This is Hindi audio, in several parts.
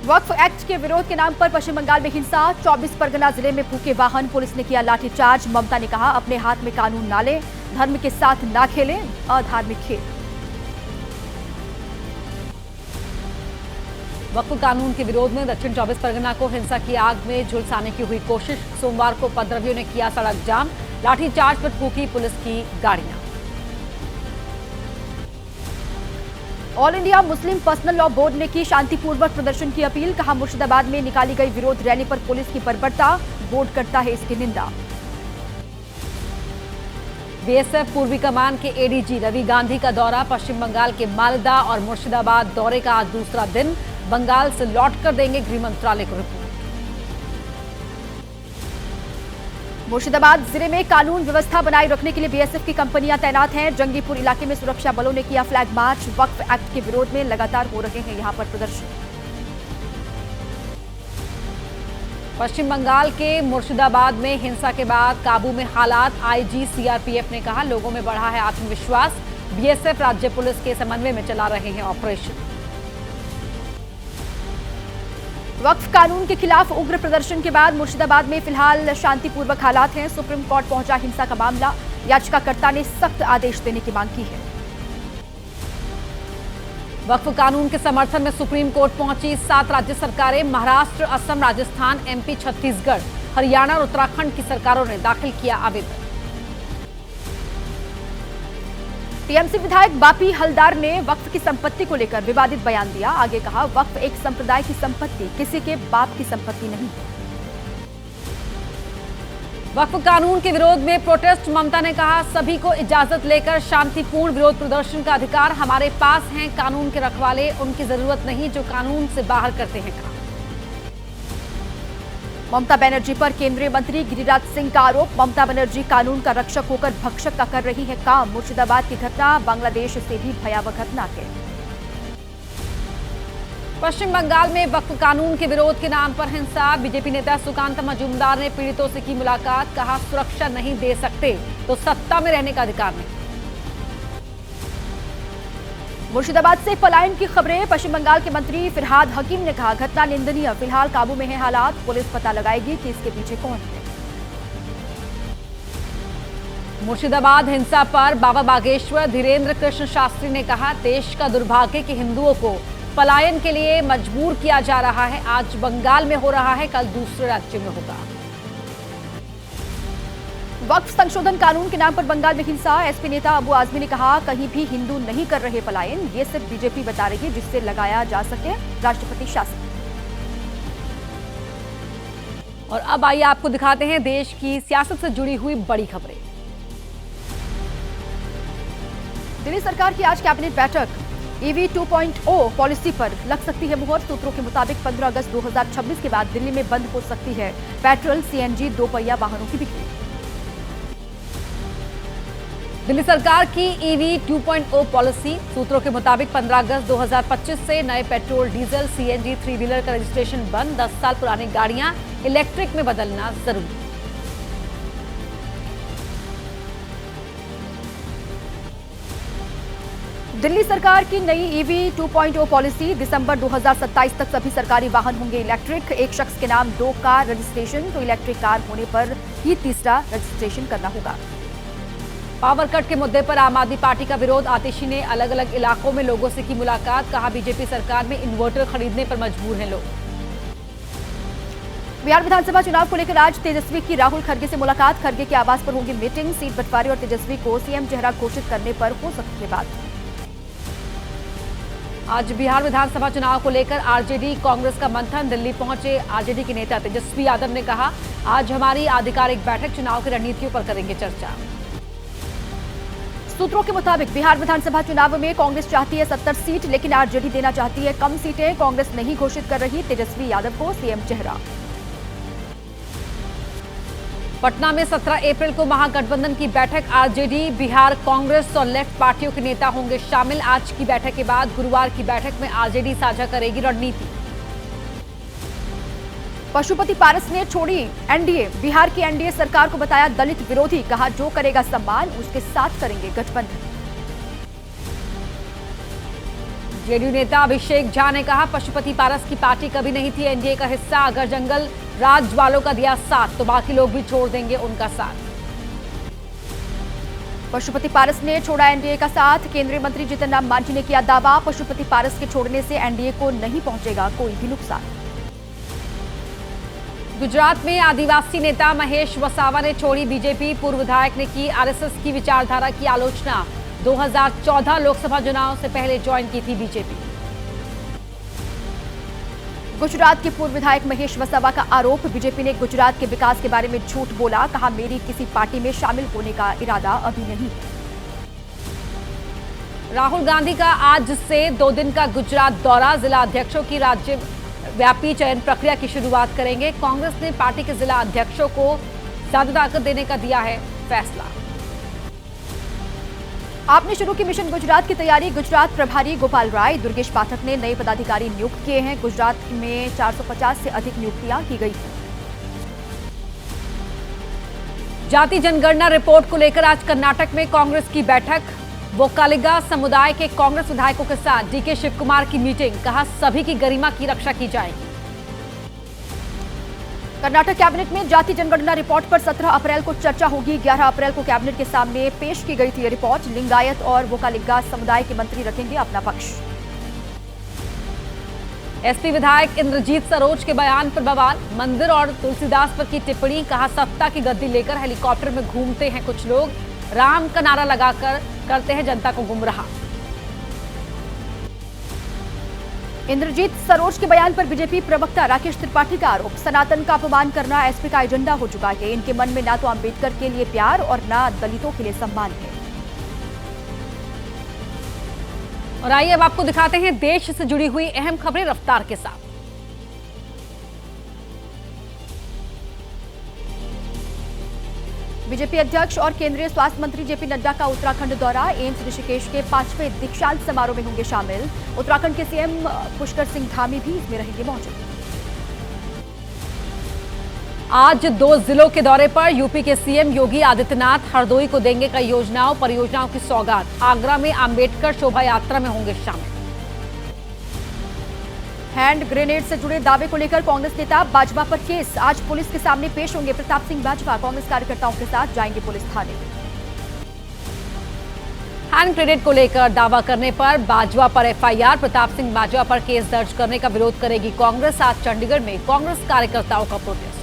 वक्फ एक्ट के विरोध के नाम पर पश्चिम बंगाल में हिंसा। 24 परगना जिले में फूके वाहन, पुलिस ने किया लाठीचार्ज। ममता ने कहा, अपने हाथ में कानून ना लें, धर्म के साथ ना खेलें, अधार्मिक खेल। वक्फ कानून के विरोध में दक्षिण 24 परगना को हिंसा की आग में झुलसाने की हुई कोशिश। सोमवार को उपद्रवियों ने किया सड़क जाम, लाठीचार्ज पर फूकी पुलिस की गाड़ियां। All India Muslim personal law board ने की शांतिपूर्वक प्रदर्शन की अपील। कहा, मुर्शिदाबाद में निकाली गई विरोध रैली पर पुलिस की बर्बरता, बोर्ड करता है इसकी निंदा। बीएसएफ पूर्वी कमान के एडीजी रवि गांधी का दौरा। पश्चिम बंगाल के मालदा और मुर्शिदाबाद दौरे का आज दूसरा दिन। बंगाल से लौटकर देंगे गृह मंत्रालय को रिपोर्ट। मुर्शिदाबाद जिले में कानून व्यवस्था बनाए रखने के लिए बीएसएफ की कंपनियां तैनात हैं। जंगीपुर इलाके में सुरक्षा बलों ने किया फ्लैग मार्च। वक्फ एक्ट के विरोध में लगातार हो रहे हैं यहां पर प्रदर्शन। पश्चिम बंगाल के मुर्शिदाबाद में हिंसा के बाद काबू में हालात। आईजी सीआरपीएफ ने कहा, लोगों में बढ़ा है आत्मविश्वास। बीएसएफ राज्य पुलिस के समन्वय में चला रहे हैं ऑपरेशन। वक्फ कानून के खिलाफ उग्र प्रदर्शन के बाद मुर्शिदाबाद में फिलहाल शांतिपूर्वक हालात हैं। सुप्रीम कोर्ट पहुंचा हिंसा का मामला। याचिकाकर्ता ने सख्त आदेश देने की मांग की है। वक्फ कानून के समर्थन में सुप्रीम कोर्ट पहुंची 7 राज्य सरकारें। महाराष्ट्र, असम, राजस्थान, एमपी, छत्तीसगढ़, हरियाणा और उत्तराखंड की सरकारों ने दाखिल किया आवेदन। टीएमसी विधायक बापी हलदार ने वक्फ की संपत्ति को लेकर विवादित बयान दिया। आगे कहा, वक्फ एक संप्रदाय की संपत्ति, किसी के बाप की संपत्ति नहीं। वक्फ कानून के विरोध में प्रोटेस्ट। ममता ने कहा, सभी को इजाजत लेकर शांतिपूर्ण विरोध प्रदर्शन का अधिकार हमारे पास है। कानून के रखवाले उनकी जरूरत नहीं जो कानून से बाहर करते हैं काम। ममता बनर्जी पर केंद्रीय मंत्री गिरिराज सिंह का आरोप। ममता बनर्जी कानून का रक्षक होकर भक्षक का कर रही है काम। मुर्शिदाबाद की घटना बांग्लादेश से भी भयावह घटना है। पश्चिम बंगाल में वक्फ कानून के विरोध के नाम पर हिंसा। बीजेपी नेता सुकांत मजूमदार ने पीड़ितों से की मुलाकात। कहा, सुरक्षा नहीं दे सकते तो सत्ता में रहने का अधिकार नहीं। मुर्शिदाबाद से पलायन की खबरें। पश्चिम बंगाल के मंत्री फिरहाद हकीम ने कहा, घटना निंदनीय, फिलहाल काबू में है हालात। पुलिस पता लगाएगी कि इसके पीछे कौन है। मुर्शिदाबाद हिंसा पर बाबा बागेश्वर धीरेन्द्र कृष्ण शास्त्री ने कहा, देश का दुर्भाग्य कि हिंदुओं को पलायन के लिए मजबूर किया जा रहा है। आज बंगाल में हो रहा है, कल दूसरे राज्य में होगा। वक्फ संशोधन कानून के नाम पर बंगाल में हिंसा। एसपी नेता अबू आजमी ने कहा, कहीं भी हिंदू नहीं कर रहे पलायन, ये सिर्फ बीजेपी बता रही है जिससे लगाया जा सके राष्ट्रपति शासन। और अब आइए आपको दिखाते हैं देश की सियासत से जुड़ी हुई बड़ी खबरें। दिल्ली सरकार की आज कैबिनेट बैठक। ईवी 2.0 पॉलिसी पर लग सकती है मुहर। सूत्रों के मुताबिक 15 अगस्त 2026 के बाद दिल्ली में बंद हो सकती है पेट्रोल, सीएनजी, दोपहिया वाहनों की बिक्री। दिल्ली सरकार की ईवी 2.0 पॉलिसी। सूत्रों के मुताबिक 15 अगस्त 2025 से नए पेट्रोल, डीजल, सीएनजी 3 व्हीलर का रजिस्ट्रेशन बंद। 10 साल पुरानी गाड़ियां इलेक्ट्रिक में बदलना जरूरी। दिल्ली सरकार की नई ईवी 2.0 पॉलिसी। दिसंबर 2027 तक सभी सरकारी वाहन होंगे इलेक्ट्रिक। एक शख्स के नाम 2 कार रजिस्ट्रेशन, तो इलेक्ट्रिक कार होने पर ही तीसरा रजिस्ट्रेशन करना होगा। पावर कट के मुद्दे पर आम आदमी पार्टी का विरोध। आतिशी ने अलग अलग इलाकों में लोगों से की मुलाकात। कहा, बीजेपी सरकार में इन्वर्टर खरीदने पर मजबूर हैं लोग। बिहार विधानसभा चुनाव को लेकर आज तेजस्वी की राहुल खड़गे से मुलाकात। खड़गे के आवास पर होगी मीटिंग। सीट बंटवारे और तेजस्वी को सीएम चेहरा घोषित करने पर हो सकती है बात। आज बिहार विधानसभा चुनाव को लेकर आरजेडी कांग्रेस का मंथन। दिल्ली पहुंचे आरजेडी के नेता तेजस्वी यादव ने कहा, आज हमारी आधिकारिक बैठक, चुनाव की रणनीतियों पर करेंगे चर्चा। सूत्रों के मुताबिक बिहार विधानसभा चुनाव में कांग्रेस चाहती है 70 सीट, लेकिन आरजेडी देना चाहती है कम सीटें। कांग्रेस नहीं घोषित कर रही तेजस्वी यादव को सीएम चेहरा। पटना में 17 अप्रैल को महागठबंधन की बैठक। आरजेडी, बिहार कांग्रेस और लेफ्ट पार्टियों के नेता होंगे शामिल। आज की बैठक के बाद गुरुवार की बैठक में आरजेडी साझा करेगी रणनीति। पशुपति पारस ने छोड़ी एनडीए। बिहार की एनडीए सरकार को बताया दलित विरोधी। कहा, जो करेगा सम्मान उसके साथ करेंगे गठबंधन। जेडीयू नेता अभिषेक झा ने कहा, पशुपति पारस की पार्टी कभी नहीं थी एनडीए का हिस्सा। अगर जंगल राज वालों का दिया साथ तो बाकी लोग भी छोड़ देंगे उनका साथ। पशुपति पारस ने छोड़ा एनडीए का साथ। केंद्रीय मंत्री जीतन राम मांझी ने किया दावा, पशुपति पारस के छोड़ने से एनडीए को नहीं पहुंचेगा कोई भी नुकसान। गुजरात में आदिवासी नेता महेश वसावा ने छोड़ी बीजेपी। पूर्व विधायक ने की आरएसएस की विचारधारा की आलोचना। 2014 लोकसभा चुनाव से पहले ज्वाइन की थी बीजेपी। गुजरात के पूर्व विधायक महेश वसावा का आरोप, बीजेपी ने गुजरात के विकास के बारे में झूठ बोला। कहा, मेरी किसी पार्टी में शामिल होने का इरादा अभी नहीं है। राहुल गांधी का आज से 2 दिन का गुजरात दौरा। जिला अध्यक्षों की राज्य व्यापी चयन प्रक्रिया की शुरुआत करेंगे। कांग्रेस ने पार्टी के जिला अध्यक्षों को ज्यादा ताकत देने का दिया है फैसला। आपने शुरू की मिशन गुजरात की तैयारी। गुजरात प्रभारी गोपाल राय, दुर्गेश पाठक ने नए पदाधिकारी नियुक्त किए हैं। गुजरात में 450 से अधिक नियुक्तियां की गई। जाति जनगणना रिपोर्ट को लेकर आज कर्नाटक में कांग्रेस की बैठक। वोक्कालिगा समुदाय के कांग्रेस विधायकों के साथ डीके शिव कुमार की मीटिंग। कहा, सभी की गरिमा की रक्षा की जाएगी। कर्नाटक कैबिनेट में जाति जनगणना रिपोर्ट पर 17 अप्रैल को चर्चा होगी। 11 अप्रैल को कैबिनेट के सामने पेश की गई थी ये रिपोर्ट। लिंगायत और वोक्कालिगा समुदाय के मंत्री रखेंगे अपना पक्ष। एसपी विधायक इंद्रजीत सरोज के बयान पर बवाल। मंदिर और तुलसीदास पर की टिप्पणी। कहा, सत्ता की गद्दी लेकर हेलीकॉप्टर में घूमते हैं कुछ लोग, राम का नारा लगाकर करते हैं जनता को गुमराह। इंद्रजीत सरोज के बयान पर बीजेपी प्रवक्ता राकेश त्रिपाठी का आरोप, सनातन का अपमान करना एसपी का एजेंडा हो चुका है। इनके मन में ना तो अंबेडकर के लिए प्यार और ना दलितों के लिए सम्मान है। और आइए अब आपको दिखाते हैं देश से जुड़ी हुई अहम खबरें रफ्तार के साथ। बीजेपी अध्यक्ष और केंद्रीय स्वास्थ्य मंत्री जेपी नड्डा का उत्तराखंड दौरा। एम्स ऋषिकेश के 5वें दीक्षांत समारोह में होंगे शामिल। उत्तराखंड के सीएम पुष्कर सिंह धामी भी इसमें रहेंगे मौजूद। आज 2 जिलों के दौरे पर यूपी के सीएम योगी आदित्यनाथ हरदोई को देंगे कई योजनाओं परियोजनाओं की सौगात। आगरा में अंबेडकर शोभा यात्रा में होंगे शामिल। हैंड ग्रेनेड से जुड़े दावे को लेकर कांग्रेस नेता बाजवा पर केस। आज पुलिस के सामने पेश होंगे प्रताप सिंह बाजवा। कांग्रेस कार्यकर्ताओं के साथ जाएंगे पुलिस थाने। हैंड ग्रेनेड को लेकर दावा करने पर बाजवा पर एफआईआर। प्रताप सिंह बाजवा पर केस दर्ज करने का विरोध करेगी कांग्रेस। आज चंडीगढ़ में कांग्रेस कार्यकर्ताओं का प्रोटेस्ट।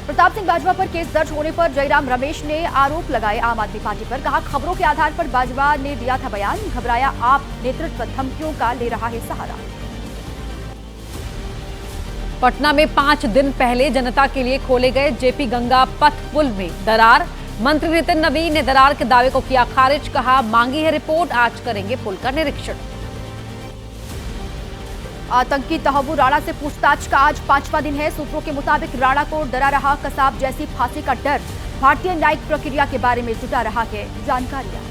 प्रताप सिंह बाजवा पर केस दर्ज होने पर जयराम रमेश ने आरोप लगाए आम आदमी पार्टी पर। कहा, खबरों के आधार पर बाजवा ने दिया था बयान। घबराया आप नेतृत्व धमकियों का ले रहा है सहारा। पटना में 5 दिन पहले जनता के लिए खोले गए जेपी गंगा पथ पुल में दरार। मंत्री नितिन नवीन ने दरार के दावे को किया खारिज। कहा, मांगी है रिपोर्ट, आज करेंगे पुल का निरीक्षण। आतंकी तहव्वुर राणा से पूछताछ का आज 5वां दिन है। सूत्रों के मुताबिक राणा को डरा रहा कसाब जैसी फांसी का डर। भारतीय न्यायिक प्रक्रिया के बारे में जुटा रहा है जानकारियां।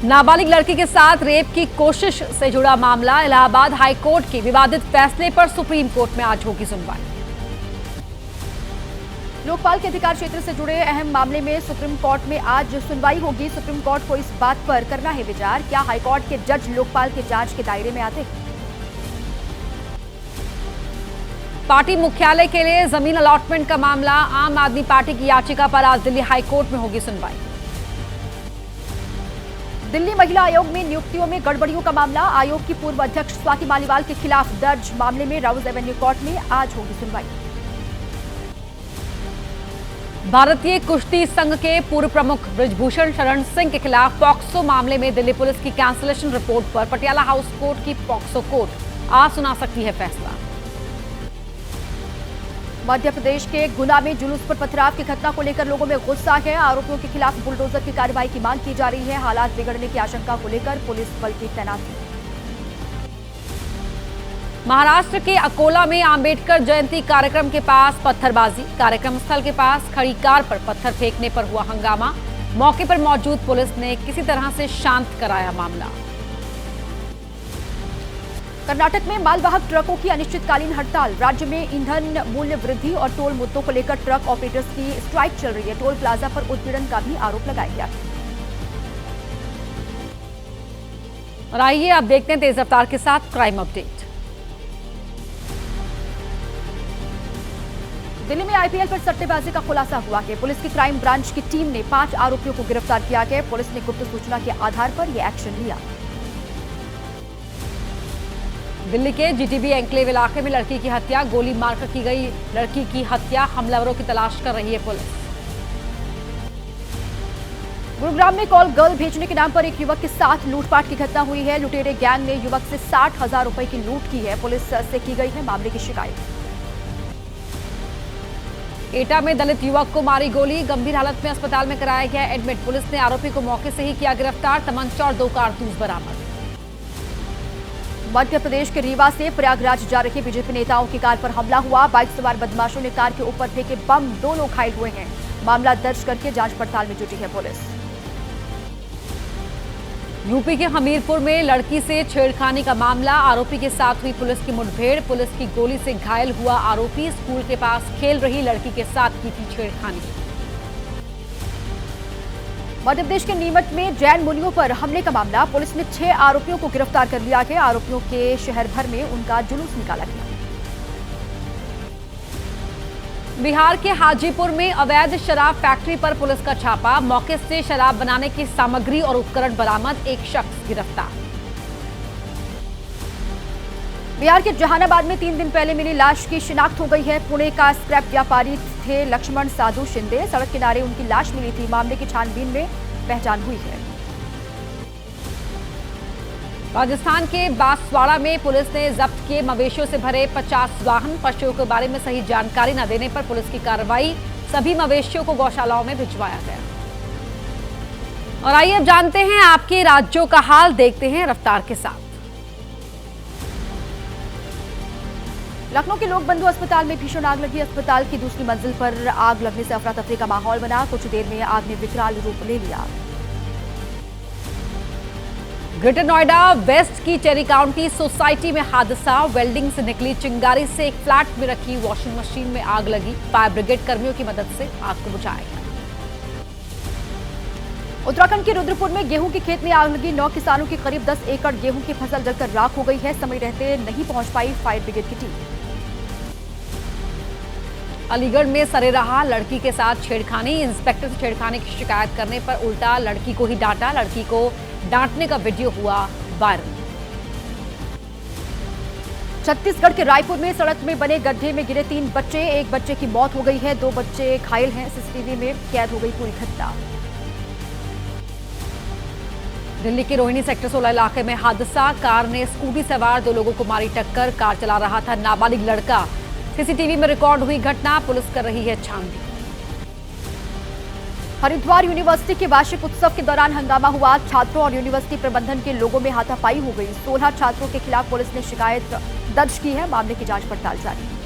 नाबालिग लड़की के साथ रेप की कोशिश से जुड़ा मामला। इलाहाबाद हाईकोर्ट के विवादित फैसले पर सुप्रीम कोर्ट में आज होगी सुनवाई। लोकपाल के अधिकार क्षेत्र से जुड़े अहम मामले में सुप्रीम कोर्ट में आज सुनवाई होगी। सुप्रीम कोर्ट को इस बात पर करना है विचार, क्या हाईकोर्ट के जज लोकपाल के जांच के दायरे में आते हैं। पार्टी मुख्यालय के लिए जमीन अलॉटमेंट का मामला। आम आदमी पार्टी की याचिका पर आज दिल्ली हाईकोर्ट में होगी सुनवाई। दिल्ली महिला आयोग में नियुक्तियों में गड़बड़ियों का मामला। आयोग की पूर्व अध्यक्ष स्वाति मालीवाल के खिलाफ दर्ज मामले में राउज एवेन्यू कोर्ट में आज होगी सुनवाई। भारतीय कुश्ती संघ के पूर्व प्रमुख ब्रिजभूषण शरण सिंह के खिलाफ पॉक्सो मामले में दिल्ली पुलिस की कैंसिलेशन रिपोर्ट पर पटियाला हाउस कोर्ट की पॉक्सो कोर्ट आज सुना सकती है फैसला। मध्य प्रदेश के गुना में जुलूस पर पथराव की घटना को लेकर लोगों में गुस्सा है। आरोपियों के खिलाफ बुलडोजर की कार्रवाई की मांग की जा रही है। हालात बिगड़ने की आशंका को लेकर पुलिस बल की तैनाती। महाराष्ट्र के अकोला में अंबेडकर जयंती कार्यक्रम के पास पत्थरबाजी। कार्यक्रम स्थल के पास खड़ी कार पर पत्थर फेंकने पर हुआ हंगामा। मौके पर मौजूद पुलिस ने किसी तरह से शांत कराया मामला। कर्नाटक में मालवाहक ट्रकों की अनिश्चितकालीन हड़ताल। राज्य में ईंधन मूल्य वृद्धि और टोल मुद्दों को लेकर ट्रक ऑपरेटर्स की स्ट्राइक चल रही है। टोल प्लाजा पर उत्पीड़न का भी आरोप लगाया गया। और आइए अब देखते हैं तेज रफ्तार के साथ क्राइम अपडेट। दिल्ली में आईपीएल पर सट्टेबाजी का खुलासा हुआ है। पुलिस की क्राइम ब्रांच की टीम ने 5 आरोपियों को गिरफ्तार किया है। पुलिस ने गुप्त सूचना के आधार पर यह एक्शन लिया। दिल्ली के जीटीबी एन्क्लेव इलाके में लड़की की हत्या, गोली मारकर की गई लड़की की हत्या, हमलावरों की तलाश कर रही है पुलिस। गुरुग्राम में कॉल गर्ल भेजने के नाम पर एक युवक के साथ लूटपाट की घटना हुई है। लुटेरे गैंग ने युवक से 60,000 रुपए की लूट की है। पुलिस से की गई है मामले की शिकायत। एटा में दलित युवक को मारी गोली, गंभीर हालत में अस्पताल में कराया गया एडमिट। पुलिस ने आरोपी को मौके से ही किया गिरफ्तार, तमंचा और 2 कारतूस बरामद। मध्य प्रदेश के रीवा से प्रयागराज जा रहे बीजेपी नेताओं की कार पर हमला हुआ। बाइक सवार बदमाशों ने कार के ऊपर फेंके बम, 2 लोग घायल हुए हैं। मामला दर्ज करके जांच पड़ताल में जुटी है पुलिस। यूपी के हमीरपुर में लड़की से छेड़खानी का मामला, आरोपी के साथ हुई पुलिस की मुठभेड़। पुलिस की गोली से घायल हुआ आरोपी, स्कूल के पास खेल रही लड़की के साथ की थी छेड़खानी। मध्य प्रदेश के नीमच में जैन मुनियों पर हमले का मामला, पुलिस ने 6 आरोपियों को गिरफ्तार कर लिया है। आरोपियों के शहर भर में उनका जुलूस निकाला गया। बिहार के हाजीपुर में अवैध शराब फैक्ट्री पर पुलिस का छापा, मौके से शराब बनाने की सामग्री और उपकरण बरामद, एक शख्स गिरफ्तार। बिहार के जहानाबाद में 3 दिन पहले मिली लाश की शिनाख्त हो गई है। पुणे का स्क्रैप व्यापारी थे लक्ष्मण साधु शिंदे, सड़क किनारे उनकी लाश मिली थी। मामले की छानबीन में पहचान हुई है। राजस्थान के बांसवाड़ा में पुलिस ने जब्त किए मवेशियों से भरे 50 वाहन, पशुओं के बारे में सही जानकारी न देने पर पुलिस की कार्रवाई, सभी मवेशियों को गौशालाओं में भिजवाया गया। और आइए अब जानते हैं आपके राज्यों का हाल, देखते हैं रफ्तार के साथ। लखनऊ के लोक बंधु अस्पताल में भीषण आग लगी। अस्पताल की दूसरी मंजिल पर आग लगने से अफरा तफरी का माहौल बना। कुछ देर में आग ने विकराल रूप ले लिया। ग्रेटर नोएडा वेस्ट की टेरी काउंटी सोसाइटी में हादसा, वेल्डिंग से निकली चिंगारी से एक फ्लैट में रखी वॉशिंग मशीन में आग लगी। फायर ब्रिगेड कर्मियों की मदद से आग को बुझाया गया। उत्तराखंड के रुद्रपुर में गेहूं के खेत में आग लगी। 9 किसानों की करीब 10 एकड़ गेहूं की फसल जलकर राख हो गई है। समय रहते नहीं पहुंच पाई फायर ब्रिगेड की टीम। अलीगढ़ में सरेराह लड़की के साथ छेड़खानी, इंस्पेक्टर से छेड़खानी की शिकायत करने पर उल्टा लड़की को ही डांटा। लड़की को डांटने का वीडियो हुआ वायरल। छत्तीसगढ़ के रायपुर में सड़क में बने गड्ढे में गिरे 3 बच्चे, एक बच्चे की मौत हो गई है, 2 बच्चे घायल हैं। सीसीटीवी में कैद हो गई पूरी घटना। दिल्ली के रोहिणी सेक्टर 16 इलाके में हादसा, कार ने स्कूटी सवार 2 लोगों को मारी टक्कर। कार चला रहा था नाबालिग लड़का। सीसीटीवी में रिकॉर्ड हुई घटना, पुलिस कर रही है छानबीन। हरिद्वार यूनिवर्सिटी के वार्षिक उत्सव के दौरान हंगामा हुआ। छात्रों और यूनिवर्सिटी प्रबंधन के लोगों में हाथापाई हो गई। 16 छात्रों के खिलाफ पुलिस ने शिकायत दर्ज की है। मामले की जांच पड़ताल जारी है।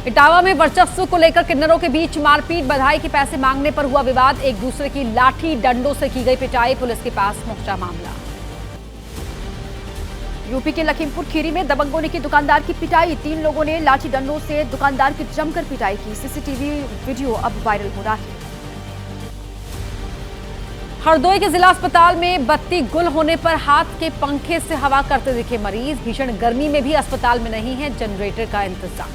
इटावा में वर्चस्व को लेकर किन्नरों के बीच मारपीट, बधाई के पैसे मांगने पर हुआ विवाद। एक दूसरे की लाठी डंडों से की गई पिटाई, पुलिस के पास पहुंचा मामला। यूपी के लखीमपुर खीरी में दबंगों ने की दुकानदार की पिटाई। 3 लोगों ने लाठी डंडों से दुकानदार की जमकर पिटाई की। सीसीटीवी वीडियो अब वायरल हो रहा है। हरदोई के जिला अस्पताल में बत्ती गुल होने पर हाथ के पंखे से हवा करते दिखे मरीज। भीषण गर्मी में भी अस्पताल में नहीं है जनरेटर का इंतजाम।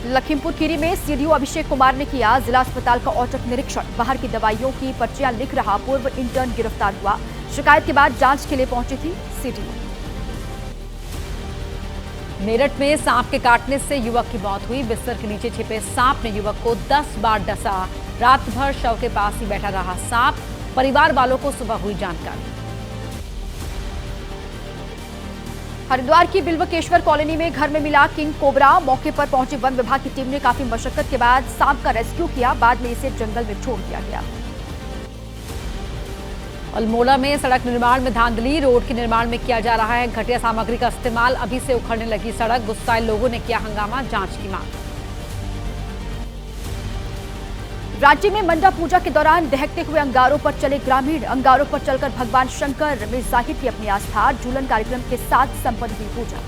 लखीमपुर खीरी में सीडीओ अभिषेक कुमार ने किया जिला अस्पताल का औचक निरीक्षण। बाहर की दवाइयों की पर्चियां लिख रहा पूर्व इंटर्न गिरफ्तार हुआ। शिकायत के बाद जांच के लिए पहुंची थी सीडीओ। मेरठ में सांप के काटने से युवक की मौत हुई। बिस्तर के नीचे छिपे सांप ने युवक को 10 बार डसा। रात भर शव के पास ही बैठा रहा सांप। परिवार वालों को सुबह हुई जानकारी। हरिद्वार की बिल्वकेश्वर कॉलोनी में घर में मिला किंग कोबरा। मौके पर पहुंची वन विभाग की टीम ने काफी मशक्कत के बाद सांप का रेस्क्यू किया। बाद में इसे जंगल में छोड़ दिया गया। अल्मोड़ा में सड़क निर्माण में धांधली, रोड के निर्माण में किया जा रहा है घटिया सामग्री का इस्तेमाल। अभी से उखड़ने लगी सड़क, गुस्साए लोगों ने किया हंगामा, जांच की मांग। राज्य में मंडा पूजा के दौरान दहकते हुए अंगारों पर चले ग्रामीण। अंगारों पर चलकर भगवान शंकर में जाहिर की अपनी आस्था। झूलन कार्यक्रम के साथ संपन्न हुई पूजा।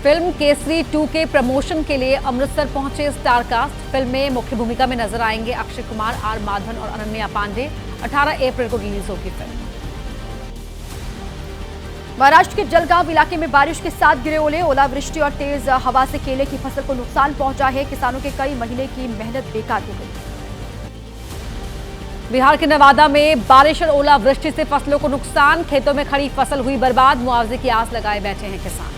फिल्म केसरी 2 के प्रमोशन के लिए अमृतसर पहुंचे स्टार कास्ट। फिल्म में मुख्य भूमिका में नजर आएंगे अक्षय कुमार, आर माधवन और अनन्या पांडे। 18 अप्रैल को रिलीज होगी फिल्म। महाराष्ट्र के जलगांव इलाके में बारिश के साथ गिरे ओले, ओलावृष्टि और तेज हवा से केले की फसल को नुकसान पहुंचा है। किसानों के कई महीने की मेहनत बेकार हो गई। बिहार के नवादा में बारिश और ओलावृष्टि से फसलों को नुकसान, खेतों में खड़ी फसल हुई बर्बाद। मुआवजे की आस लगाए बैठे हैं किसान।